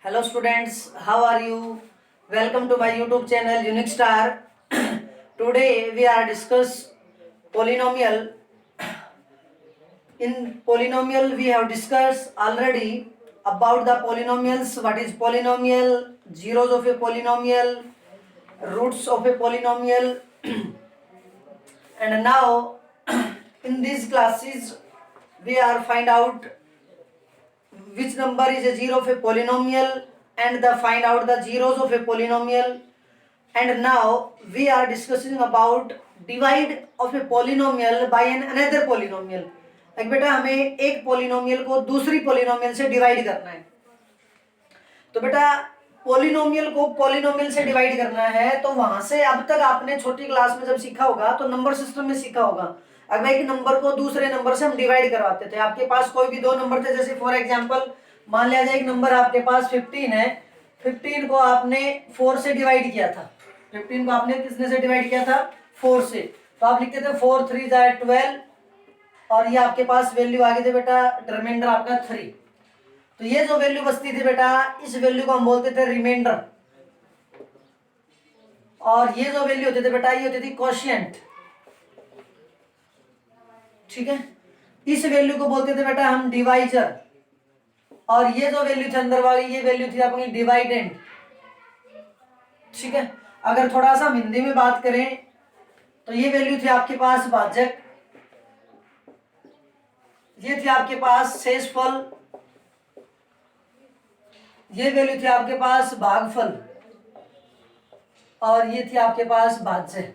Hello students, how are you? Welcome to my YouTube channel Unique Star. Today we are discuss polynomial. In polynomial we have discussed already about the polynomials. What is polynomial? Zeros of a polynomial, roots of a polynomial. And now in these classes we are find out which number is a zero of a polynomial and the find out the zeros of a polynomial. And now we are discussing about divide of a polynomial by an another polynomial. like बेटा हमें एक polynomial को दूसरी polynomial से divide करना है. तो बेटा पोलिनोमियल को पोलिनोमियल से डिवाइड करना है तो वहां से अब तक आपने छोटी क्लास में जब सीखा होगा तो नंबर सिस्टम में सीखा होगा. अगर एक नंबर को दूसरे नंबर से हम डिवाइड करवाते थे. आपके पास कोई भी दो नंबर थे, जैसे फॉर एग्जांपल मान लिया जाए एक नंबर आपके पास 15 है. 15 को आपने 4 से डिवाइड किया था. 15 को आपने किसने से डिवाइड किया था? 4 से. तो आप लिखते थे 4 3 12 और ये आपके पास वैल्यू आ गई थी बेटा रिमाइंडर आपका 3. तो ये जो वैल्यू बचती थी बेटा इस वैल्यू को हम बोलते थे रिमाइंडर. और ये जो वैल्यू होती थी बेटा ये होती थी कोशिएंट. ठीक है. इस वैल्यू को बोलते थे बेटा हम डिवाइजर. और ये जो वैल्यू थी अंदर वाली ये वैल्यू थी आपकी डिवाइडेंड. ठीक है. अगर थोड़ा सा हिंदी में बात करें तो ये वैल्यू थी आपके पास भाजक, ये थी आपके पास शेषफल, ये वैल्यू थी आपके पास भागफल और ये थी आपके पास भाज्य.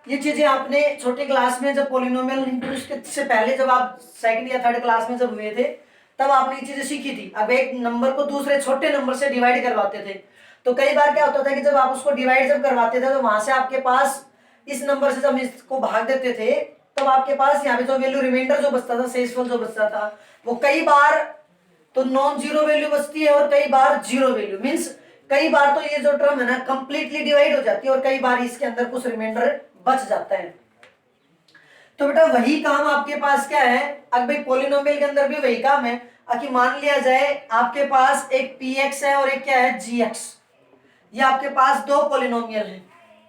ये चीजें आपने छोटे क्लास में जब पॉलिनोमियल इंट्रोड्यूस से पहले जब आप सेकंड या थर्ड क्लास में जब हुए थे तब आपने ये चीजें सीखी थी. अब एक नंबर को दूसरे छोटे नंबर से डिवाइड करवाते थे तो कई बार क्या होता था कि जब आप उसको डिवाइड जब करवाते थे तो वहां से आपके पास इस नंबर से जब इसको भाग देते थे तब आपके पास यहाँ पे जो वैल्यू रिमाइंडर जो बचता था, शेषफल जो बचता था, वो कई बार तो नॉन जीरो वैल्यू बचती है और कई बार जीरो वैल्यू. मीन्स कई बार तो ये जो टर्म है ना कंप्लीटली डिवाइड हो जाती है और कई बार इसके अंदर कुछ रिमाइंडर बच जाता है. तो बेटा वही काम आपके पास क्या है. अब भाई पॉलिनोमियल के अंदर भी वही काम है कि मान लिया जाए आपके पास एक px है और एक क्या है gx. ये आपके पास दो पॉलिनोमियल है.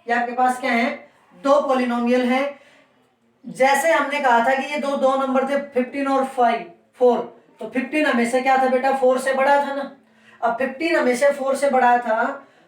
ये आपके पास क्या है? दो पॉलिनोमियल है. जैसे हमने कहा था कि ये दो नंबर थे 15 और 4. तो 15 हमेशा क्या था बेटा 4 से बड़ा था ना. अब 15 हमेशा 4 से बड़ा था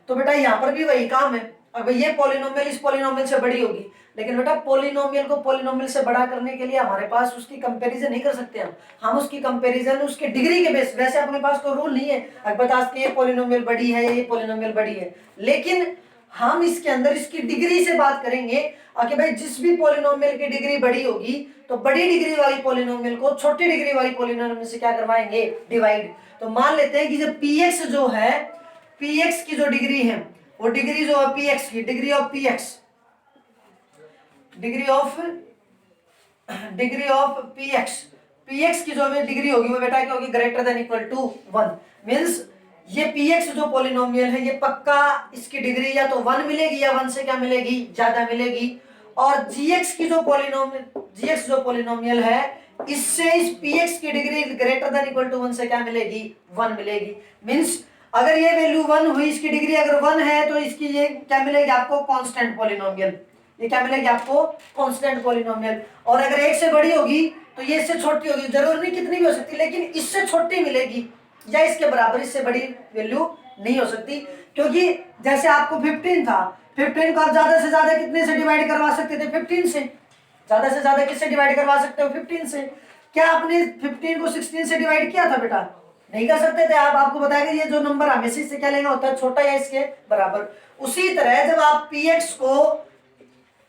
तो बेटा यहाँ पर भी वही काम है. अब ये पॉलिनोमियल इस पॉलिनोमियल से बड़ी होगी लेकिन बेटा पॉलिनोमियल को पॉलिनोमियल से बड़ा करने के लिए हमारे पास उसकी कंपैरिजन नहीं कर सकते हम उसकी कंपैरिजन उसके डिग्री के बेस. वैसे अपने पास कोई रूल नहीं है अगर बता के ये पॉलिनोमियल बड़ी है ये पॉलिनोमियल बड़ी है, लेकिन हम इसके अंदर इसकी डिग्री से बात करेंगे कि भाई जिस भी पॉलिनोमियल की डिग्री बड़ी होगी तो बड़ी डिग्री वाली पॉलिनोमियल को छोटी डिग्री वाली पॉलिनोमियल से क्या करवाएंगे? डिवाइड. तो मान लेते हैं कि जो px जो है px की जो डिग्री है वो डिग्री जो है px की डिग्री ऑफ px px की जो डिग्री होगी वो बेटा क्या होगी? Greater than equal to 1. Means ये px जो पॉलिनोमियल है ये पक्का इसकी डिग्री या तो 1 मिलेगी या 1 से क्या मिलेगी? ज्यादा मिलेगी. और gx जो पॉलिनोमियल है इससे इस px की degree greater than equal to 1 से क्या मिलेगी? 1 मिलेगी. मींस अगर ये वैल्यू 1 हुई, इसकी डिग्री अगर 1 है तो इसकी ये क्या मिलेगी आपको? Constant polynomial. ये क्या मिलेगी आपको? Constant polynomial. और अगर 1 से बड़ी होगी तो ये इससे छोटी होगी. जरूर नहीं कितनी भी हो सकती लेकिन इससे छोटी मिलेगी या इसके बराबर, इससे बड़ी वैल्यू नहीं हो सकती. क्योंकि जैसे आपको 15 था, 15 को आप ज्यादा से ज्यादा कितने से डिवाइड करवा सकते थे? 15 से. ज्यादा से ज्यादा किससे डिवाइड करवा सकते हो? 15 से. क्या आपने 15 को 16 से डिवाइड किया था बेटा? नहीं कर सकते थे आप. आपको बताया ये जो नंबर हमेशा इससे क्या लेना होता है? छोटा या इसके बराबर. उसी तरह जब आप px को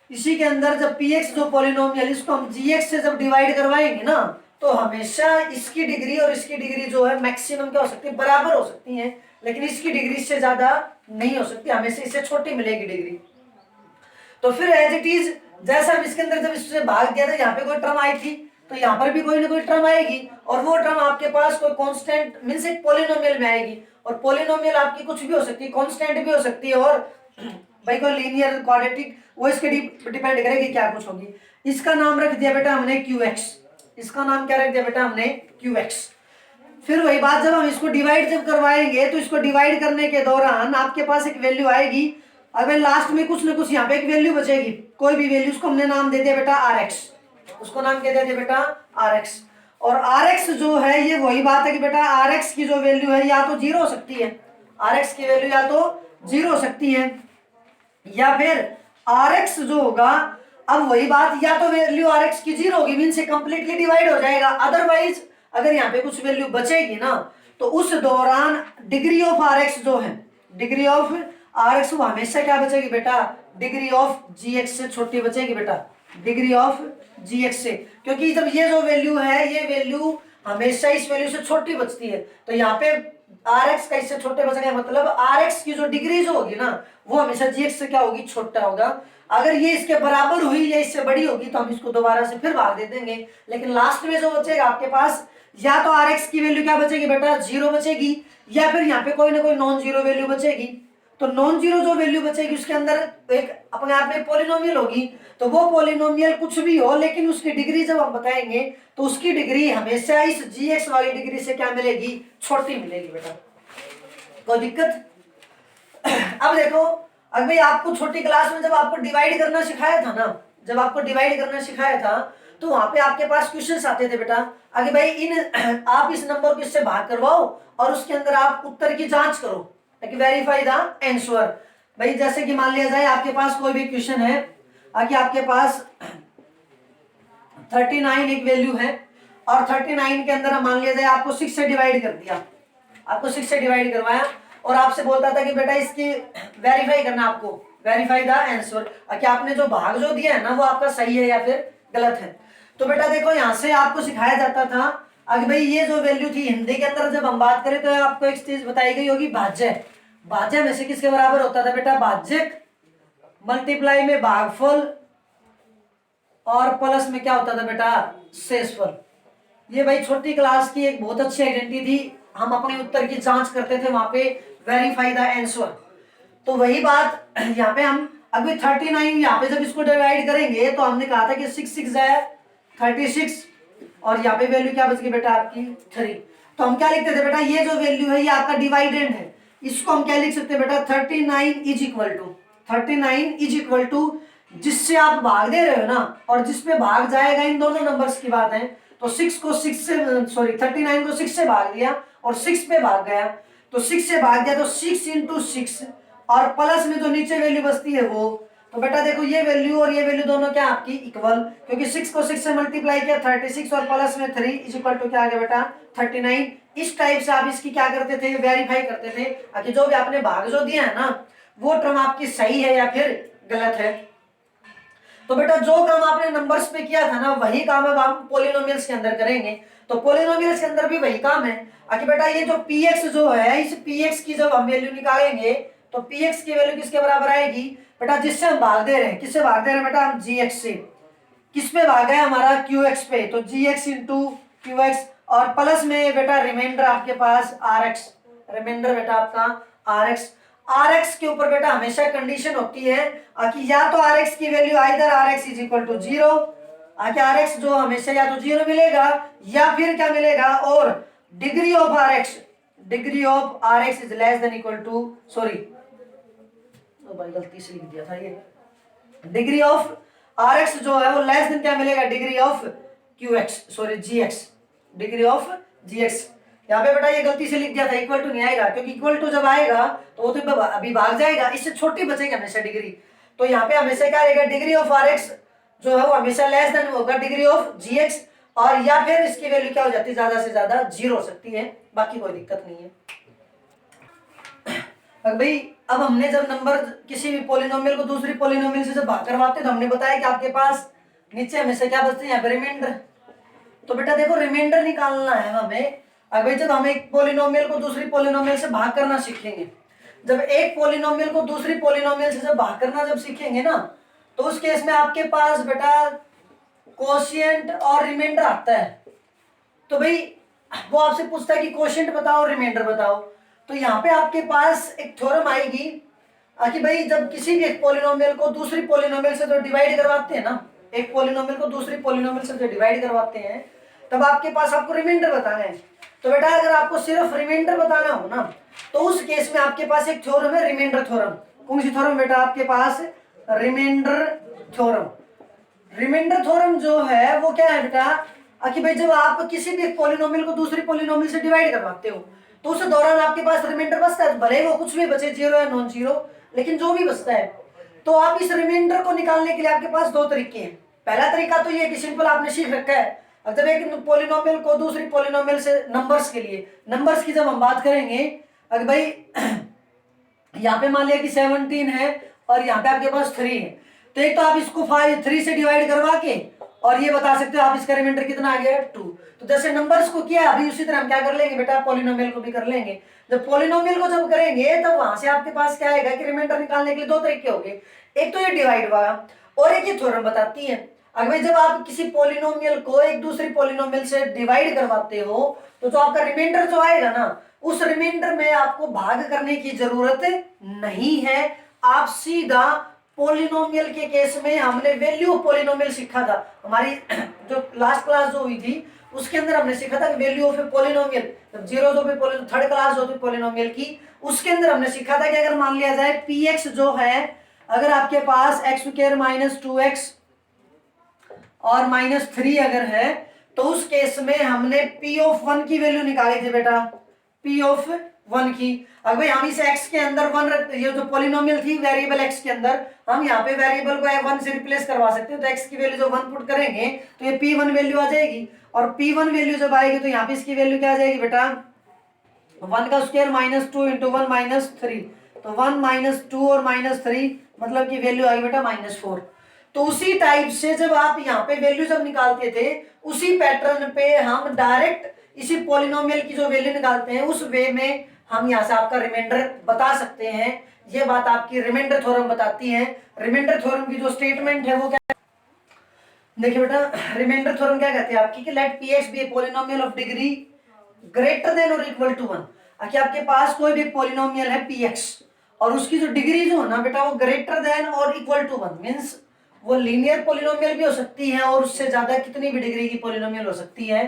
इसी के अंदर जब px जो पॉलिनोमियल इसको हम gx से जब डिवाइड करवाएंगे ना तो हमेशा इसकी डिग्री और इसकी डिग्री जो है मैक्सिमम क्या हो सकती है? बराबर हो सकती है. लेकिन इसकी डिग्री इससे ज्यादा नहीं हो सकती, हमेशा इससे छोटी मिलेगी डिग्री. तो फिर एज इट इज जैसा हम इसके अंदर जब इससे भाग दिया था यहाँ पे कोई टर्म आई थी तो यहाँ पर भी कोई ना कोई टर्म आएगी और वो टर्म आपके पास कोई कांस्टेंट मींस एक पॉलिनोमियल में आएगी. और पॉलिनोमियल आपकी कुछ भी हो सकती है, कांस्टेंट भी हो सकती है और भाई कोई लीनियर क्वाड्रेटिक, वो इसके डिपेंड करेगी क्या कुछ होगी. इसका नाम रख दिया बेटा हमने qx. इसका नाम क्या रख दिया बेटा हमने? qx. फिर वही बात, जब हम इसको डिवाइड जब करवाएंगे तो इसको डिवाइड करने के दौरान आपके पास एक वैल्यू आएगी। अगर लास्ट में कुछ ना कुछ यहाँ पे एक वैल्यू बचेगी, कोई भी वैल्यू, उसको हमने नाम दे दिया बेटा RX, उसको नाम क्या दे दिया बेटा RX। और RX जो है ये वही बात है कि बेटा RX की जो वैल्यू है या तो 0 हो सकती है, RX की वैल्यू या तो 0 हो सकती है, या फिर RX जो होगा, अब वही बात, या तो वैल्यू RX की 0 होगी, मीन से कंप्लीटली डिवाइड हो जाएगा। अदरवाइज अगर यहाँ पे कुछ वैल्यू बचेगी ना तो उस दौरान डिग्री ऑफ RX जो है, डिग्री ऑफ RX वो हमेशा क्या बचेगी बेटा, डिग्री ऑफ GX से छोटी बचेगी बेटा, डिग्री ऑफ GX से, क्योंकि जब ये जो वैल्यू है ये वैल्यू हमेशा इस वैल्यू से छोटी बचती है, तो यहाँ पे RX का इससे छोटे बचेगा, मतलब RX की जो डिग्री जो होगी ना वो हमेशा GX से क्या होगी, छोटा होगा। अगर ये इसके बराबर हुई या इससे बड़ी होगी तो हम इसको दोबारा से फिर भाग दे देंगे, लेकिन लास्ट में जो बचेगा आपके पास या तो RX की वैल्यू क्या बचेगी बेटा 0 बचेगी, या फिर यहाँ पे कोई ना कोई नॉन जीरो वैल्यू बचेगी। तो नॉन जीरो जो वैल्यू बचेगी उसके अंदर एक अपने आप में पॉलिनोमियल होगी, तो वो पॉलिनोमियल कुछ भी हो लेकिन उसकी डिग्री जब हम बताएंगे तो उसकी डिग्री हमेशा इस GX वाली डिग्री से क्या मिलेगी, छोटी मिलेगी बेटा। कोई दिक्कत? अब देखो, अब भाई आपको छोटी क्लास में जब आपको डिवाइड करना सिखाया था ना, जब आपको डिवाइड करना सिखाया था तो वहां पे आपके पास क्वेश्चंस आते थे बेटा, अगर भाई इन आप इस नंबर को इससे भाग करवाओ और उसके अंदर आप उत्तर की जांच करो, वेरीफाई द आंसर। भाई जैसे कि मान लिया जाए आपके पास कोई भी क्वेश्चन है कि आपके पास 39 एक वैल्यू है और 39 के अंदर मान लिया जाए आपको 6 से डिवाइड कर दिया, आपको 6 से डिवाइड करवाया और आपसे बोलता था कि बेटा इसकी वेरीफाई करना, आपको वेरीफाई द आंसर, कि आपने जो भाग जो दिया है ना वो आपका सही है या फिर गलत है। तो बेटा देखो यहाँ से आपको सिखाया जाता था अगर भाई ये जो वैल्यू थी, हिंदी के अंदर जब हम बात करें तो आपको एक चीज बताई गई होगी भाज्य, भाज्य में से किसके बराबर होता था बेटा, भाज्यक मल्टीप्लाई में भागफल और प्लस में क्या होता था बेटा, शेषफल। ये भाई छोटी क्लास की एक बहुत अच्छी आइडेंटिटी थी, हम अपने उत्तर की जांच करते थे वहां पे, वेरीफाई द आंसर। तो वही बात यहाँ पे हम अभी 39 यहाँ पे जब इसको डिवाइड करेंगे तो हमने कहा था कि 6 6 जाए 36 और यहाँ पे वैल्यू क्या बच गई बेटा आपकी 3। तो हम क्या लिखते थे बेटा, ये जो वैल्यू है ये आपका डिवाइडेंड है, इसको हम क्या लिख सकते हैं बेटा 39 is equal to 39 is equal to जिससे आप भाग दे रहे हो ना और जिसपे भाग जाएगा, इन दोनों नंबर्स की बात है। तो 6 को 6 से सॉरी 39 को 6 से भाग दिया और 6 पे भाग गया, तो 6 से भाग दिया तो 6 इंटू 6 और प्लस में जो नीचे वैल्यू बचती है वो, तो बेटा देखो ये वैल्यू और ये वैल्यू दोनों क्या आपकी इक्वल, क्योंकि 6 को 6 से मल्टीप्लाई किया 36 और प्लस में 3 इज इक्वल टू क्या आ गया बेटा 39। इस टाइप से आप इसकी क्या करते थे, वेरीफाई करते थे कि जो भी आपने भाग जो दिया है ना वो टर्म आपकी सही है या फिर गलत है। तो बेटा जो काम आपने नंबर्स पे किया था ना वही काम अब हम पॉलिनोमियल्स के अंदर करेंगे। तो पॉलिनोमियल्स के अंदर भी वही काम है कि बेटा ये जो px जो है, इस px की जब हम वैल्यू निकालेंगे तो px की वैल्यू किसके बराबर आएगी बेटा, जिससे हम भाग दे रहे हैं, किससे भाग दे रहे हैं बेटा हम gx से, किस पे भाग है हमारा qx पे, तो gx इंटू qx और प्लस में बेटा रिमाइंडर आपके पास rx, रिमाइंडर बेटा आपका rx। rx के ऊपर बेटा हमेशा कंडीशन होती है कि या तो rx की value either rx is equal to 0, rx जो हमेशा या तो 0 मिलेगा या फिर क्या मिलेगा, और degree of rx is less than equal to, sorry तो भाई गलती से लिख दिया था, ये डिग्री ऑफ rx जो है वो लेस देन क्या मिलेगा, degree of qx, sorry gx, degree of gx। यहाँ पे बेटा ये गलती से लिख दिया था, इक्वल टू नहीं आएगा, क्योंकि इक्वल टू जब आएगा तो वो तो अभी भाग जाएगा, इससे छोटी बचेगी हमेशा डिग्री। तो यहाँ पे हमेशा क्या रहेगा, डिग्री ऑफ rx जो है वो हमेशा लेस देन होगा डिग्री ऑफ gx, और या फिर इसकी वैल्यू क्या हो जाती है, ज्यादा से ज्यादा 0 हो सकती है, बाकी कोई दिक्कत नहीं है। भाई अब हमने जब नंबर किसी भी पॉलिनोमियल को दूसरी पॉलिनोमियल से जब भाग करवाते हैं तो हमने बताया कि आपके पास नीचे हमेशा क्या बचते हैं, रिमाइंडर। तो बेटा देखो रिमाइंडर निकालना है हमें। अगर जब हम एक पॉलिनोमियल को दूसरी पॉलिनोमियल से भाग करना सीखेंगे, जब एक पॉलिनोमियल को दूसरी पॉलिनोमियल से जब भाग करना जब सीखेंगे ना, तो उस केस में आपके पास बेटा कोशिएंट और रिमाइंडर आता है। तो भाई वो आपसे पूछता है कि कोशिएंट बताओ और रिमाइंडर बताओ। तो यहाँ पे आपके पास एक थ्योरम आएगी कि भाई जब किसी भी एक पॉलिनोमियल को दूसरी पॉलिनोमियल से जो डिवाइड करवाते हैं ना, एक पॉलिनोमियल को दूसरी पॉलिनोमियल से जो डिवाइड करवाते हैं, तब आपके पास आपको रिमाइंडर बताना है। तो बेटा अगर आपको सिर्फ रिमाइंडर बताना हो ना, तो उस केस में आपके पास एक थ्योरम है, रिमाइंडर थ्योरम। कौन सी थ्योरम बेटा आपके पास? Remainder theorem. रिमाइंडर थ्योरम जो है वो क्या है बेटा, कि भाई जब आप किसी भी पॉलिनोमियल को दूसरी पॉलिनोमियल से डिवाइड करवाते हो, तो उस दौरान आपके पास रिमाइंडर बचता है, भले वो कुछ भी बचे, जीरो या नॉन जीरो, लेकिन जो भी बचता है, तो आप इस रिमाइंडर को निकालने के लिए आपके पास दो तरीके हैं। पहला तरीका तो ये कि सिंपल आपने सीख रखा है, अब जब एक पॉलिनोमियल को दूसरी पॉलिनोमियल से, नंबर्स के लिए, नंबर्स की जब हम बात करेंगे, अगर भाई यहाँ पे मान लिया कि 17 है और यहाँ पे आपके पास 3 है, तो एक तो आप इसको 3 से डिवाइड करवा के और ये बता सकते हो आप इसका रिमाइंडर कितना आ गया 2। तो जैसे नंबर्स को किया, अभी उसी तरह हम क्या कर लेंगे बेटा, पॉलिनोमियल को भी कर लेंगे। जब पॉलिनोमियल को जब करेंगे तब वहां से आपके पास क्या आएगा कि रिमाइंडर निकालने के लिए दो तरीके होंगे, एक तो ये डिवाइड वाला और एक ये थ्योरम बताती है। अगर जब आप किसी पॉलिनोमियल को एक दूसरी पॉलिनोमियल से डिवाइड करवाते हो, तो जो आपका रिमाइंडर जो आएगा ना, उस रिमाइंडर में आपको भाग करने की जरूरत नहीं है। आप सीधा पॉलिनोमियल के केस में हमने वैल्यू ऑफ पॉलिनोमियल सीखा था, हमारी जो लास्ट क्लास जो हुई थी उसके अंदर हमने सीखा था वैल्यू ऑफ ए पॉलिनोमियल, जब जीरो जो भी थर्ड क्लास जो थी पॉलिनोमियल की, उसके अंदर हमने सीखा था कि अगर मान लिया जाए पी एक्स जो है, अगर आपके पास एक्स स्क्वायर माइनस 2x और -3 अगर है, तो उस केस में हमने पी ऑफ 1 की वैल्यू निकाली थी बेटा, पी ऑफ 1 की। अगर भाई हम इस x के अंदर 1, ये जो पॉलिनोमियल थी वेरिएबल x के अंदर, हम यहाँ पे वेरिएबल को 1 से रिप्लेस करवा सकते हैं, तो x की वैल्यू जो 1 पुट करेंगे तो ये p1 वैल्यू आ जाएगी, और p1 वैल्यू जब आएगी तो यहाँ पे इसकी वैल्यू क्या आ जाएगी बेटा, 1 का स्क्वायर -2 इंटू 1 -3, तो 1 -2 और -3 मतलब की वैल्यू आई बेटा -4। तो उसी टाइप से जब आप यहाँ पे वैल्यू जब निकालते थे, उसी पैटर्न पे हम डायरेक्ट इसी पॉलिनोमियल की जो वैल्यू निकालते हैं, उस वे में हम यहाँ से आपका रिमाइंडर बता सकते हैं। ये बात आपकी रिमाइंडर थ्योरम बताती है। रिमाइंडर थ्योरम की जो स्टेटमेंट है वो क्या, देखिए बेटा, रिमाइंडर थ्योरम क्या कहती है आपकी कि let P X be a polynomial of degree greater than और इक्वल टू 1। आपके पास कोई भी पॉलिनोमियल है पी एक्स और उसकी जो डिग्री जो है ना बेटा वो ग्रेटर देन और इक्वल टू 1, मीन्स वो लीनियर पॉलिनोमियल भी हो सकती है और उससे ज्यादा कितनी भी डिग्री की पॉलिनोमियल हो सकती है,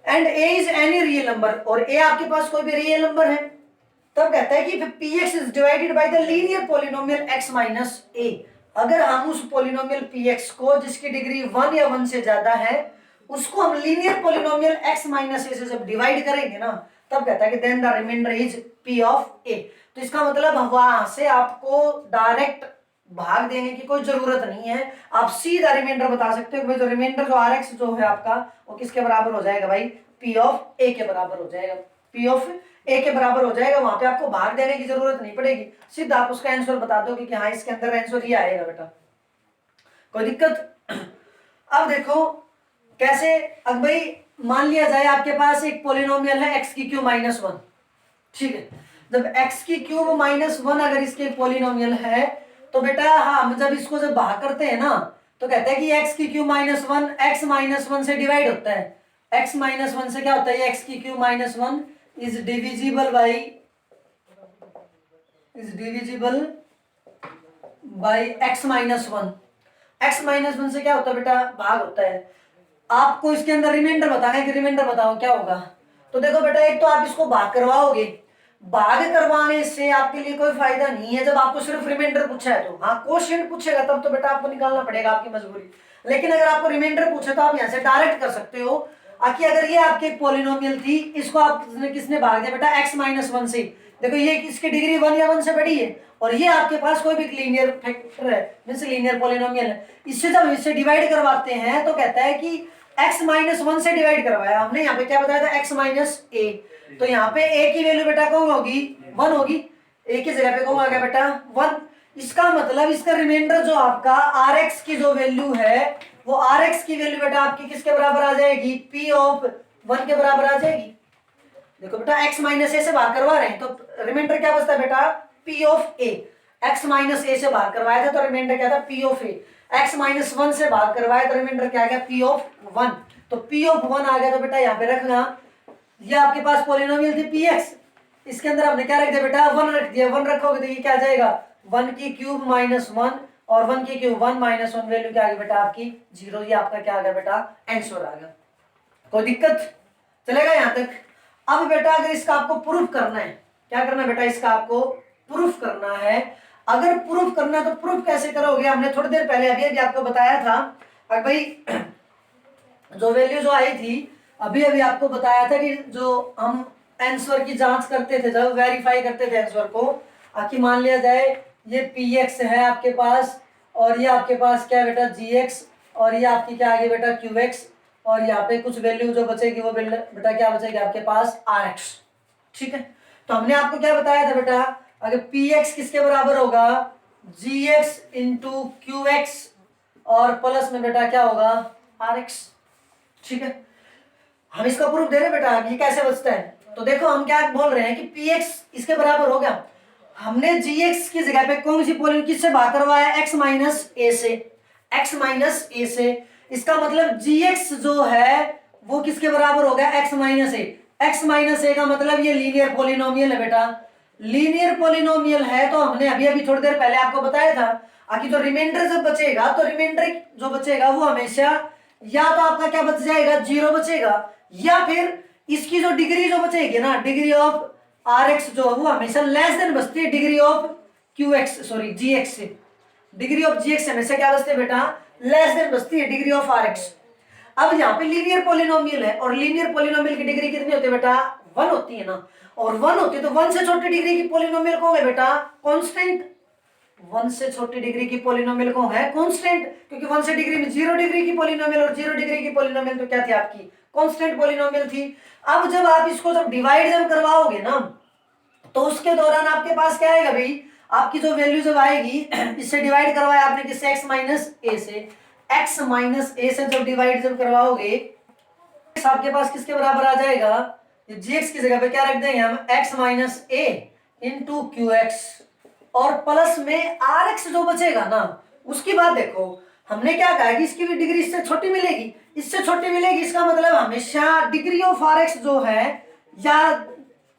and A is any real number, और ए आपके पास कोई भी रियल नंबर है, तब कहता है कि P X is divided by the linear polynomial X minus A. अगर हम उस पॉलिनोमियल पी एक्स को जिसकी डिग्री 1 या 1 से ज्यादा है, उसको हम linear polynomial X minus A से जब डिवाइड करेंगे ना, तब कहता है कि then the remainder is P of A. तो इसका मतलब वहां से आपको डायरेक्ट भाग देने की कोई जरूरत नहीं है, आप सीधा रिमाइंडर बता सकते हो कि भाई जो रिमाइंडर जो आर एक्स जो है आपका, वो किसके बराबर हो जाएगा भाई, पी ऑफ ए के बराबर हो जाएगा, पी ऑफ ए के बराबर हो जाएगा। वहां पे आपको भाग देने की जरूरत नहीं पड़ेगी, सीधा आप उसका आंसर बता दो कि हाँ इसके अंदर आंसर ये आएगा बेटा, कोई दिक्कत। अब देखो कैसे, अब भाई मान लिया जाए आपके पास एक पॉलिनोमियल है एक्स की क्यूब -1, ठीक है, जब एक्स की क्यूब -1 अगर इसके पॉलिनोमियल है, तो बेटा हाँ जब इसको जब भाग करते हैं ना, तो कहते हैं कि x की क्यूब -1 x -1 से डिवाइड होता है, x -1 से क्या होता है, x की cube -1 is divisible by x -1। x -1 से क्या होता है बेटा, भाग होता है। आपको इसके अंदर रिमाइंडर बताना है कि रिमाइंडर बताओ क्या होगा, तो देखो बेटा एक तो आप इसको भाग करवाओगे, भाग करवाने से आपके लिए कोई फायदा नहीं है जब आपको सिर्फ रिमाइंडर पूछा है, तो हाँ क्वोशिएंट पूछेगा तब तो बेटा आपको निकालना पड़ेगा, आपकी मजबूरी। लेकिन अगर आपको रिमाइंडर पूछे तो आप यहाँ से डायरेक्ट कर सकते हो। आखिर अगर ये आपकी पॉलिनोमियल थी, इसको आप किसने भाग दिया बेटा, x -1 से, देखो ये इसकी डिग्री 1 या 1 से बड़ी है, और ये आपके पास कोई भी लीनियर फैक्टर है, मींस लीनियर पॉलिनोमियल है, इससे जब इससे डिवाइड करवाते हैं तो कहता है कि x -1 से डिवाइड करवाया हमने, यहाँ पे क्या बताया था, x -a, तो यहाँ पे a की वैल्यू बेटा कौन होगी, 1 होगी, a की जगह पे कौन आ गया बेटा 1। इसका मतलब इसका रिमाइंडर जो आपका rx की जो वैल्यू है, वो rx की वैल्यू बेटा आपकी किसके बराबर आ जाएगी, p ऑफ 1 के बराबर आ जाएगी। देखो बेटा x -a से भाग करवा रहे हैं तो रिमाइंडर क्या बचता है बेटा, p of a। x -a से भाग करवाया था तो रिमाइंडर क्या था, p ऑफ a। x -1 से भाग करवाया तो रिमाइंडर क्या आ गया, p ऑफ 1। तो p ऑफ 1 आ गया, तो बेटा यहाँ पे रखना, ये आपके पास पॉलिनोमियल थी px, इसके अंदर हमने क्या रख दिया बेटा, 1 रख दिया। 1 रखोगे तो ये क्या आ जाएगा, 1 की क्यूब -1 और 1 की क्यूब 1 -1 वैल्यू क्या आ गई बेटा आपकी 0। ये आपका क्या आ गया बेटा, आंसर आ गया। कोई दिक्कत, चलेगा यहाँ तक। अब बेटा अगर इसका आपको प्रूफ करना है, क्या करना है बेटा, इसका आपको प्रूफ करना है। अगर प्रूफ करना है तो प्रूफ कैसे करोगे, हमने थोड़ी देर पहले अभी आपको बताया था। अगर भाई जो वैल्यू जो आई थी अभी अभी आपको बताया था कि जो हम आंसर की जांच करते थे, जब वेरीफाई करते थे आंसर को, आखि मान लिया जाए ये px है आपके पास, और ये आपके पास क्या है बेटा gx, और ये आपकी क्या आ गई बेटा qx, और यहाँ पे कुछ वैल्यू जो बचेगी वो बेटा क्या बचेगी आपके पास rx। ठीक है, तो हमने आपको क्या बताया था बेटा, अगर px किसके बराबर होगा, gx इंटू qx, और प्लस में बेटा क्या होगा rx। ठीक है, हम इसका प्रूफ दे रहे हैं बेटा, ये कैसे बचता है। तो देखो हम क्या बोल रहे हैं कि px इसके बराबर हो गया, हमने gx की जगह पे कौन सी पॉलिनोमियल किससे भाग करवाया, x माइनस ए से, x माइनस ए से। इसका मतलब gx जो है वो किसके बराबर हो गया, x माइनस ए। x माइनस ए का मतलब ये लीनियर पॉलिनोमियल है बेटा, लीनियर पॉलिनोमियल है। तो हमने अभी अभी थोड़ी देर पहले आपको बताया था, आखिर जो रिमाइंडर जब बचेगा तो रिमाइंडर जो बचेगा वो हमेशा या तो आपका क्या बच जाएगा, जीरो बचेगा, या फिर इसकी जो डिग्री जो बचेगी ना, डिग्री ऑफ Rx जो वो हमेशा लेस देन बचती है degree of Qx, sorry Gx से। डिग्री ऑफ Gx हमेशा क्या बचती है बेटा, लेस देन बचती है डिग्री ऑफ Rx। अब यहाँ पे लीनियर पॉलिनोमियल है, और लीनियर पॉलिनोमियल की डिग्री कितनी होती है बेटा, 1 होती है ना, और 1 होती है तो 1 से छोटी डिग्री की पॉलिनोमियल कौन है बेटा, कांस्टेंट। 1 से छोटी डिग्री की पॉलिनोमियल कौन है, कांस्टेंट, क्योंकि 1 से डिग्री में 0 डिग्री की पॉलिनोमियल, और 0 डिग्री की पॉलिनोमियल तो क्या थी आपकी, कांस्टेंट पॉलिनोमियल थी। अब जब आप इसको जब डिवाइड जब करवाओगे ना, तो उसके दौरान आपके पास क्या आएगा भाई, आपकी जो वैल्यू जब आएगी, इससे डिवाइड करवाया आपने किससे, x माइनस ए से, x माइनस ए से जब डिवाइड जब करवाओगे, आपके पास किसके बराबर आ जाएगा, gx की जगह पे क्या रख देंगे हम, x माइनस ए इंटू क्यू एक्स, और प्लस में rx जो बचेगा ना, उसकी बात देखो, हमने क्या कहा कि इसकी भी डिग्री इससे छोटी मिलेगी, इससे छोटी मिलेगी, इसका मतलब हमेशा डिग्री ऑफ rx जो है या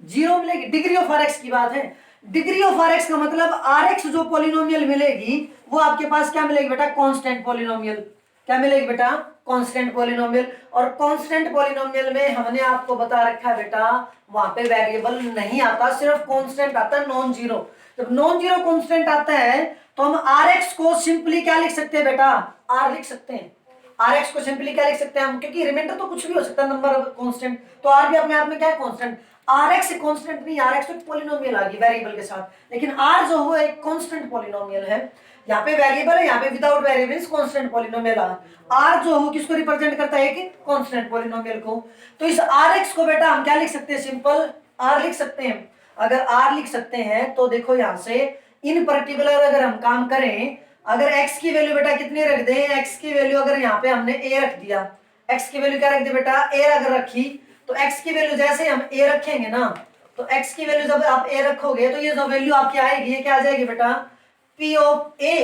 जीरो मिलेगी। डिग्री ऑफ rx की बात है, डिग्री ऑफ rx का मतलब rx जो पॉलिनोमियल मिलेगी वो आपके पास क्या मिलेगी बेटा, कांस्टेंट पॉलिनोमियल। क्या मिलेगी बेटा, कांस्टेंट पॉलिनोमियल। और कांस्टेंट पॉलिनोमियल में हमने आपको बता रखा है बेटा, वहां पे वेरिएबल नहीं आता, सिर्फ कांस्टेंट आता है, नॉन जीरो। जब नॉन जीरो कांस्टेंट आता है तो हम rx को सिंपली क्या लिख सकते हैं बेटा, r लिख सकते हैं। rx को सिंपली क्या लिख सकते हैं हम, क्योंकि रिमाइंडर तो कुछ भी हो सकता है, नंबर कांस्टेंट, तो r भी अपने आप में क्या है, कांस्टेंट। rx कांस्टेंट नहीं, rx तो पॉलिनोमियल आ गई वेरिएबल के साथ, लेकिन r जो हुआ एक कांस्टेंट पॉलिनोमियल है। यहाँ पे वेरिएबल है, यहाँ पे विदाउट वेरिएबल्स कांस्टेंट पॉलिनोमियल आ, r जो हो किसको रिप्रेजेंट करता है कि कांस्टेंट पॉलिनोमियल को। तो इस rx को बेटा हम क्या लिख सकते हैं, सिंपल r लिख सकते हैं। अगर r लिख सकते हैं तो देखो यहाँ से इन पर्टिकुलर अगर हम काम करें, अगर x की वैल्यू बेटा कितनी रख दें, x की वैल्यू अगर यहाँ पे हमने a रख दिया, x की वैल्यू क्या रख दी बेटा, a अगर रखी, तो x की वैल्यू जैसे हम a रखेंगे ना, तो x की वैल्यू जब आप a रखोगे तो ये जो वैल्यू आपकी आएगी ये क्या आ जाएगी बेटा, p of a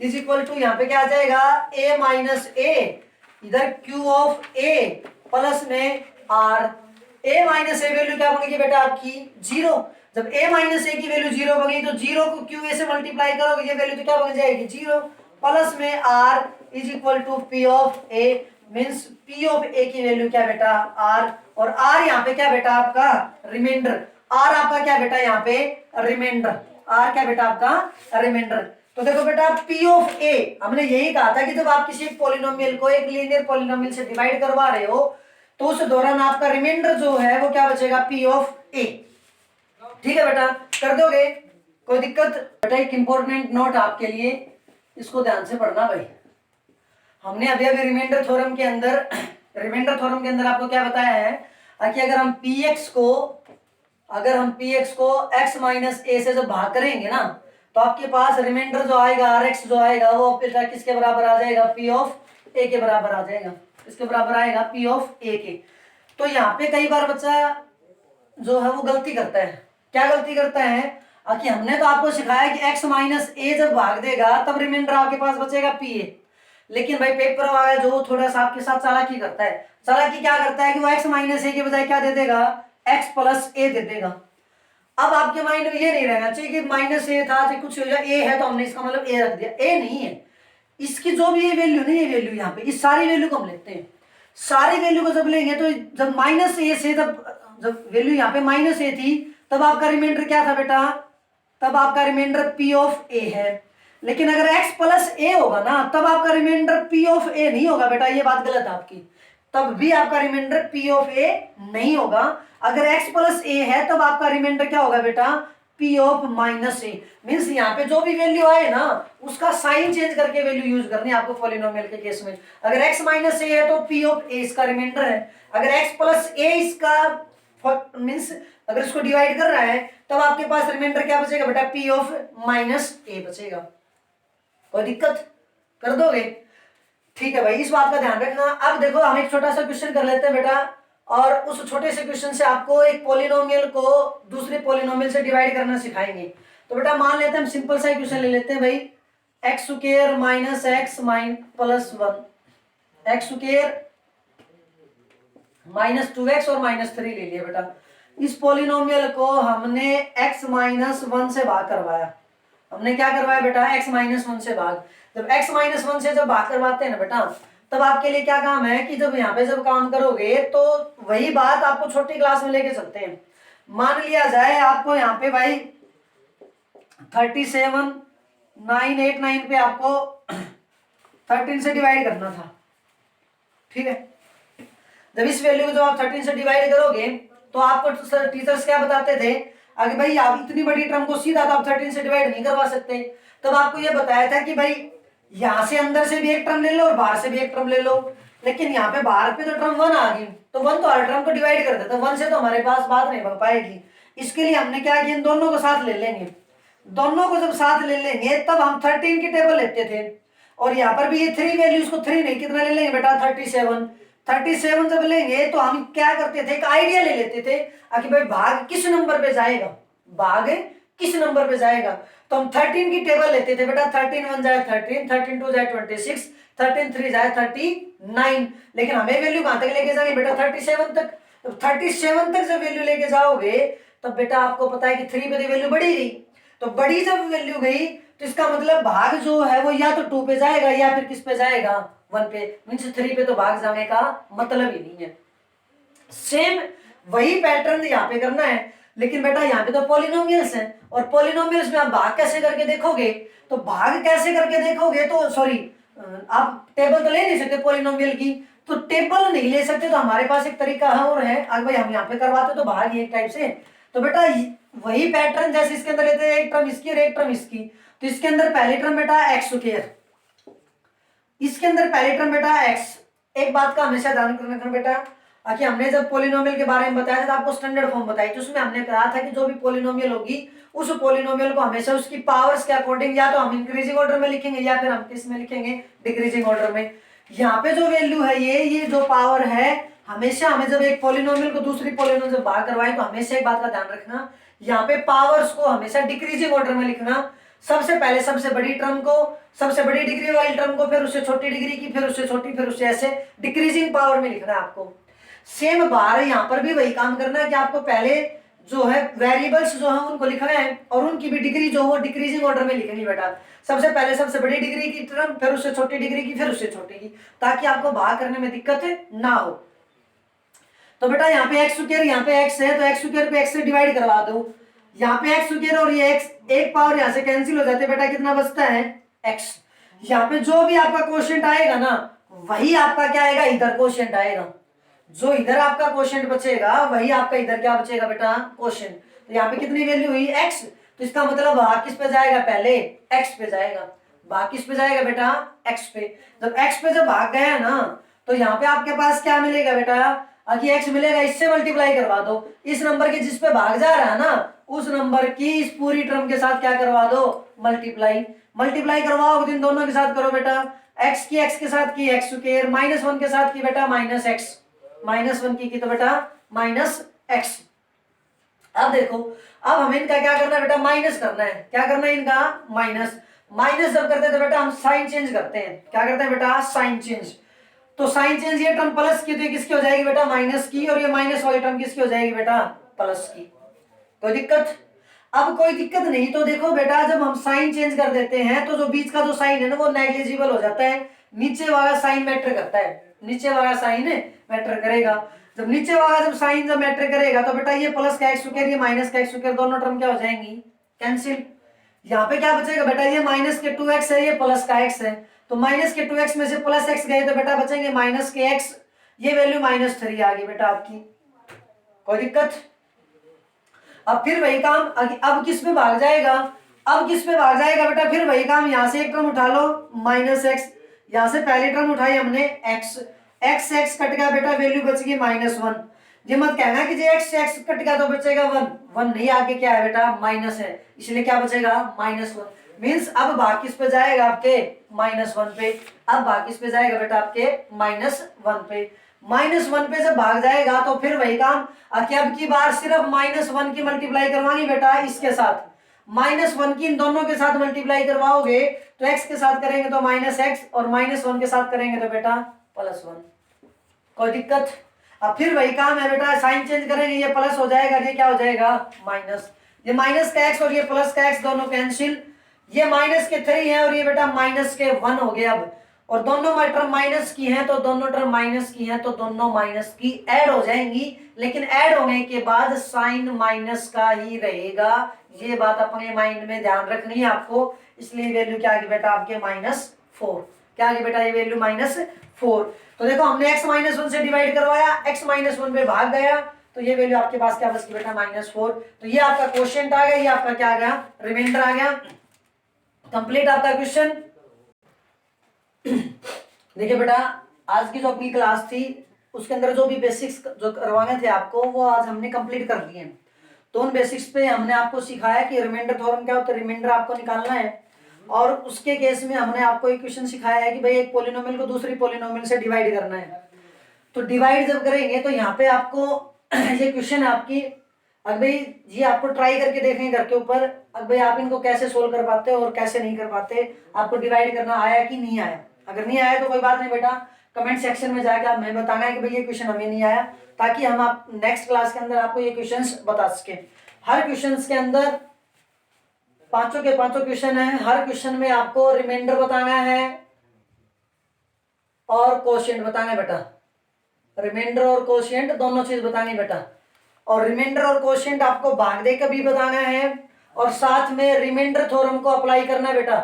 is equal to यहाँ पे क्या आ जाएगा, a माइनस a, इधर q ऑफ a प्लस में r। a minus a value क्या बनेगी बेटा आपकी, जीरो। जब a माइनस a की वैल्यू जीरो बनी तो जीरो को qa से मल्टीप्लाई करोगे, ये वैल्यू तो क्या बन जाएगी, जीरो, प्लस में r is equal to p of a, means p of a की वैल्यू क्या बेटा, r, और r यहाँ पे क्या बेटा आपका रिमाइंडर, r आपका क्या बेटा यहाँ पे रिमाइंडर, r क्या बेटा आपका रिमाइंडर। तो देखो बेटा p ऑफ a, हमने यही कहा था कि जब आप किसी पॉलिनोमियल को एक लीनियर पॉलिनोमियल से डिवाइड करवा रहे हो तो उस दौरान आपका रिमाइंडर जो है वो क्या बचेगा, p ऑफ a। ठीक है बेटा, कर दोगे, कोई दिक्कत बेटा। एक इंपॉर्टेंट नोट आपके लिए, इसको ध्यान से पढ़ना भाई। हमने अभी अभी रिमाइंडर थ्योरम के अंदर आपको क्या बताया है कि अगर हम px को x माइनस a से जब भाग करेंगे ना, तो आपके पास रिमाइंडर जो आएगा rx जो आएगा वो किसके बराबर आ जाएगा, p ऑफ a के बराबर आ जाएगा। इसके बराबर आएगा p ऑफ a के। तो यहाँ पे कई बार बच्चा जो है वो गलती करता है, क्या गलती करता है कि हमने तो आपको सिखाया कि x माइनस a जब भाग देगा तब रिमाइंडर आपके पास बचेगा pa, लेकिन भाई पेपर वाला जो थोड़ा सा आपके साथ चालाकी करता है, चालाकी क्या करता है कि वो x माइनस a के बजाय क्या दे देगा, x प्लस a दे देगा। अब आपके माइंड में ये नहीं रहना चाहिए कि माइनस a था, चाहे कुछ हो जाए, a है तो हमने इसका मतलब a रख दिया, a नहीं है। इसकी जो भी ये वैल्यू नहीं है, वैल्यू यहाँ पे इस सारी वैल्यू को हम लेते हैं, सारी वैल्यू को जब लेंगे तो जब माइनस a से जब जब वैल्यू यहाँ पे माइनस ए थी तब आपका रिमाइंडर क्या था बेटा, तब आपका रिमाइंडर पी ऑफ ए है। लेकिन अगर x प्लस ए होगा ना तब आपका रिमाइंडर पी ऑफ ए नहीं होगा बेटा, ये बात गलत है आपकी, तब भी आपका रिमाइंडर पी ऑफ ए नहीं होगा। अगर x प्लस ए है तब आपका रिमाइंडर क्या होगा बेटा, P of minus A. Means यहाँ पे जो भी वैल्यू आए ना उसका साइन चेंज करके वैल्यू यूज करनी है आपको पॉलिनोमियल के केस में। अगर x माइनस ए है तो पी ऑफ ए इसका रिमाइंडर है, अगर x प्लस ए इसका मीन्स अगर इसको डिवाइड कर रहा है तब आपके पास रिमाइंडर क्या बचेगा बेटा, पी ऑफ माइनस ए बचेगा। कोई दिक्कत कर दोगे? ठीक है भाई, इस बात का ध्यान रखना। अब देखो हम एक छोटा सा क्वेश्चन कर लेते हैं बेटा, और उस छोटे से क्वेश्चन से आपको एक पॉलिनोमियल को दूसरे पॉलिनोमियल से डिवाइड करना सिखाएंगे। तो बेटा मान लेते हैं हम सिंपल सा क्वेश्चन ले लेते हैं भाई, x square minus x plus 1, x square minus 2x और माइनस 3 ले लिया बेटा। इस पॉलिनोमियल को हमने x माइनस 1 से भाग करवाया। हमने क्या करवाया बेटा, x माइनस 1 से भाग। जब x माइनस 1 से जब भाग करवाते हैं ना बेटा, तब आपके लिए क्या काम है कि जब यहाँ पे जब काम करोगे तो वही बात आपको छोटी क्लास में लेके चलते हैं। मान लिया जाए आपको यहाँ पे भाई 37,989 पे आपको 13 से डिवाइड करना था, ठीक है। जब इस वैल्यू को जब आप 13 से डिवाइड करोगे तो आपको टीचर्स क्या बताते थे, अगर भाई आप इतनी बड़ी टर्म को सीधा तो आप 13 से डिवाइड नहीं करवा सकते। तब आपको ये बताया था कि भाई यहाँ से अंदर से भी एक टर्म ले लो और बाहर से भी एक टर्म ले लो, लेकिन यहाँ पे बाहर पे तो टर्म 1 आ गई, तो 1 तो हर टर्म को डिवाइड कर देता, 1 से तो हमारे पास बात नहीं बन पाएगी। इसके लिए हमने क्या किया, इन दोनों को साथ ले लेंगे। दोनों को जब साथ ले लेंगे तब हम 13 की टेबल लेते थे, और यहाँ पर भी ये 3 वैल्यूज को 3 नहीं कितना ले लेंगे बेटा, 37 जब लेंगे तो हम क्या करते थे, एक आइडिया ले लेते थे कि भाई भाग किस नंबर पे जाएगा, भाग किस नंबर पे जाएगा। तो हम 13 की टेबल लेते थे बेटा, 13 1 जाए 13, 13 2 जाए 26, 13 3 जाए 39। लेकिन हमें वैल्यू कहां तक लेके जानी बेटा, 37 तक। तो 37 तक जब वैल्यू लेके जाओगे तब बेटा आपको पता है कि 3 पे वैल्यू बढ़ी गई, तो बड़ी जब वैल्यू गई तो इसका मतलब भाग जो है वो या तो 2 पे जाएगा या फिर किस पे जाएगा, 1 पे। मीन्स 3 पे तो भाग जाने का मतलब ही नहीं है। सेम वही पैटर्न यहाँ पे करना है, लेकिन बेटा यहाँ पे तो पॉलिनोमियल्स हैं, और पॉलिनोमियल्स में आप भाग कैसे करके देखोगे, तो भाग कैसे करके देखोगे तो सॉरी आप टेबल तो ले नहीं सकते पॉलिनोमियल की, तो टेबल नहीं ले सकते तो हमारे पास एक तरीका है और है, अगर भाई हम यहाँ पे करवाते तो भाग एक टाइप से। तो बेटा वही पैटर्न जैसे इसके अंदर लेते हैं एक टर्म इसकी और एक टर्म इसकी, तो इसके अंदर पहली टर्म बेटा एक्स स्क्वायर, इसके अंदर पहली टर्म बेटा एक्स। एक बात का हमेशा ध्यान रखना बेटा, कि हमने जब पॉलिनोमियल के बारे में बताया था तो आपको स्टैंडर्ड फॉर्म बताई थी, उसमें हमने कहा था कि जो भी पॉलिनोमियल होगी उस पॉलिनोमियल को हमेशा उसकी पावर्स के अकॉर्डिंग या तो हम इंक्रीजिंग ऑर्डर में लिखेंगे या फिर हम किस में लिखेंगे, डिक्रीजिंग ऑर्डर में। यहाँ पे जो वैल्यू है ये जो पावर है, हमेशा हमें जब एक पॉलिनोमियल को दूसरी पॉलिनोमियल से भाग करवाए तो हमेशा एक बात का ध्यान रखना, यहाँ पे पावर्स को हमेशा डिक्रीजिंग ऑर्डर में लिखना। सबसे पहले सबसे बड़ी टर्म को, सबसे बड़ी डिग्री वाली टर्म को, फिर उससे छोटी डिग्री की, फिर उससे छोटी, फिर उससे ऐसे डिक्रीजिंग पावर में लिखना है आपको। सेम बार यहाँ पर भी वही काम करना है कि आपको पहले जो है वेरिएबल्स जो है उनको लिखना है और उनकी भी डिग्री जो हो डिक्रीजिंग ऑर्डर में लिखनी बेटा। सबसे पहले सबसे बड़ी डिग्री की टर्म, फिर उससे छोटी डिग्री की, फिर उससे छोटी की, ताकि आपको भाग करने में दिक्कत ना हो। तो बेटा यहाँ पे एक्स स्क्वायर, यहाँ पे एक्स है तो एक्स स्क्वायर पे एक्स से डिवाइड करवा दो। यहाँ पे एक्स स्क्वायर और ये एक्स, एक पावर यहाँ से कैंसिल हो जाते हैं बेटा, कितना बचता है एक्स। यहाँ पे जो भी आपका क्वोशिएंट आएगा ना वही आपका क्या आएगा, इधर क्वोशिएंट आएगा। जो इधर आपका क्वोशिएंट बचेगा वही आपका इधर क्या बचेगा बेटा, क्वोशिएंट। तो यहाँ पे कितनी वैल्यू हुई एक्स, तो इसका मतलब भाग किस पे जाएगा, पहले एक्स पे जाएगा। भाग किस पे जाएगा बेटा, एक्स पे। जब एक्स पे जब भाग गया ना तो यहाँ पे आपके पास क्या मिलेगा बेटा, अभी एक्स मिलेगा, इससे मल्टीप्लाई करवा दो। इस नंबर के जिस पे भाग जा रहा है ना उस नंबर की इस पूरी टर्म के साथ क्या करवा दो, मल्टीप्लाई। मल्टीप्लाई करवाओ इन दोनों के साथ करो बेटा, एक्स की एक्स के साथ की एक्स स्क्वायर, -1 के साथ की बेटा माइनस एक्स, -1 की तो बेटा माइनस एक्स। अब देखो अब हमें इनका क्या करना है बेटा, माइनस करना है। क्या करना है इनका, माइनस। माइनस जब करते हैं तो बेटा हम साइन चेंज करते हैं। क्या करते हैं बेटा, साइन चेंज। तो साइन चेंज, ये टर्म प्लस की तो ये किसकी हो जाएगी बेटा, माइनस की, और ये माइनस वाली टर्म किसकी हो जाएगी बेटा, प्लस की। कोई दिक्कत? अब कोई दिक्कत नहीं। तो देखो बेटा जब हम साइन चेंज कर देते हैं तो जो बीच का जो साइन है ना वो नेग्लिजिबल हो जाता है, नीचे वाला साइन मैटर करता है, नीचे वाला साइन मैटर करेगा। जब नीचे वाला जब साइन जब मैटर करेगा तो बेटा ये प्लस का एक्स स्क्वायर ये माइनस का एक्स स्क्वायर दोनों टर्म क्या हो जाएंगी, कैंसिल। यहाँ पे क्या बचेगा बेटा, ये माइनस के 2x है, ये प्लस का x है, तो माइनस के 2x में से प्लस x गए तो बेटा बचेंगे माइनस के x, ये वैल्यू -3 आ गई बेटा आपकी, कोई दिक्कत। अब फिर वही काम, अब किस पे भाग जाएगा, अब किस पे भाग जाएगा बेटा, फिर वही काम, यहाँ से एक टर्म उठा लो -x, यहाँ से पहली टर्म उठाई हमने x कट गया बेटा, वैल्यू बच गई -1। ये मत कहना कि x कट गया तो बचेगा 1 नहीं, आगे क्या है बेटा माइनस है, इसलिए क्या बचेगा -1। मीन्स अब भाग किस पे जाएगा आपके -1 पे, अब भाग किस पे जाएगा बेटा आपके -1 पे। -1 पे जब भाग जाएगा तो फिर वही काम, अब की बार सिर्फ -1 की मल्टीप्लाई करवानी बेटा इसके साथ, -1 की इन दोनों के साथ मल्टीप्लाई करवाओगे तो x के साथ करेंगे तो -x और -1 के साथ करेंगे तो बेटा +1, कोई दिक्कत। अब फिर वही काम है बेटा, साइन चेंज करेंगे, ये प्लस हो जाएगा, ये क्या हो जाएगा माइनस, ये माइनस का x और ये प्लस का x दोनों कैंसिल, ये -3 है और ये बेटा -1 हो गया। अब और दोनों टर्म माइनस की हैं तो दोनों टर्म माइनस की हैं तो दोनों माइनस की ऐड हो जाएंगी, लेकिन ऐड होने के बाद साइन माइनस का ही रहेगा, ये बात अपने माइंड में ध्यान रखनी है आपको। इसलिए वैल्यू क्या आ गई बेटा आपके -4, क्या आ गई बेटा ये वैल्यू -4। तो देखो हमने x -1 से डिवाइड करवाया, x -1 पे भाग गया, तो ये वैल्यू आपके पास क्या बच गई बेटा -4। तो ये आपका क्वोशिएंट आ गया, ये आपका क्या आ गया रिमाइंडर आ गया। कंप्लीट आपका क्वेश्चन। देखिए बेटा आज की जो अपनी क्लास थी उसके अंदर जो भी बेसिक्स जो करवाने थे आपको वो आज हमने कंप्लीट कर लिए हैं। तो उन बेसिक्स पे हमने आपको सिखाया कि रिमाइंडर थ्योरम क्या होता है, रिमाइंडर आपको निकालना है, और उसके केस में हमने आपको एक क्वेश्चन सिखाया है कि भाई एक पॉलिनोमियल को दूसरी पॉलिनोमियल से डिवाइड करना है। तो डिवाइड जब करेंगे तो यहाँ पे आपको ये क्वेश्चन है आपकी, अब भाई ये आपको ट्राई करके देखेंगे घर के ऊपर, अब भाई आप इनको कैसे सोल्व कर पाते हो और कैसे नहीं कर पाते, आपको डिवाइड करना आया कि नहीं आया। अगर नहीं आया तो कोई बात नहीं बेटा, कमेंट सेक्शन में जाकर आप हमें बताना है कि भाई ये क्वेश्चन हमें नहीं आया, ताकि हम आप नेक्स्ट क्लास के अंदर आपको ये क्वेश्चंस बता सके। हर क्वेश्चंस के अंदर पांचों के पांचों क्वेश्चन है, हर क्वेश्चन में आपको रिमाइंडर बताना है और कोशिएंट बताना है बेटा, रिमाइंडर और कोशिएंट दोनों चीज बतानी बेटा, और रिमाइंडर और कोशिएंट आपको भाग दे के भी बताना है, और साथ में रिमाइंडर थ्योरम को अप्लाई करना है बेटा,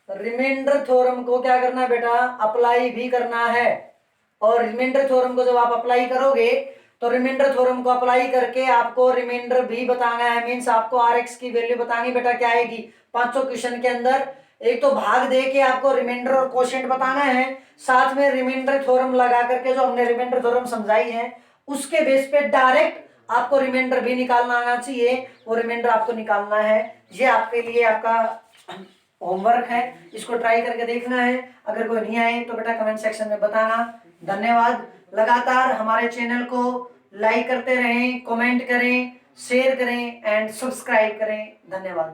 रिमाइंडर थ्योरम को क्या करना है बेटा अप्लाई भी करना है। और रिमाइंडर थ्योरम को जब आप अप्लाई करोगे तो रिमाइंडर थ्योरम को अप्लाई करके आपको रिमाइंडर भी बताना है, मींस आपको rx की वैल्यू बतानी बेटा क्या आएगी पांचों क्वेश्चन के अंदर। एक तो भाग दे के आपको रिमाइंडर और कोशिएंट बताना है, साथ में रिमाइंडर थ्योरम लगा करके जो हमने रिमाइंडर थ्योरम समझाई है उसके बेस पे डायरेक्ट आपको रिमाइंडर भी निकालना आना चाहिए, वो रिमाइंडर आपको निकालना है। ये आपके लिए आपका होमवर्क है, इसको ट्राई करके देखना है। अगर कोई नहीं आए तो बेटा कमेंट सेक्शन में बताना। धन्यवाद। लगातार हमारे चैनल को लाइक करते रहें, कमेंट करें, शेयर करें एंड सब्सक्राइब करें। धन्यवाद।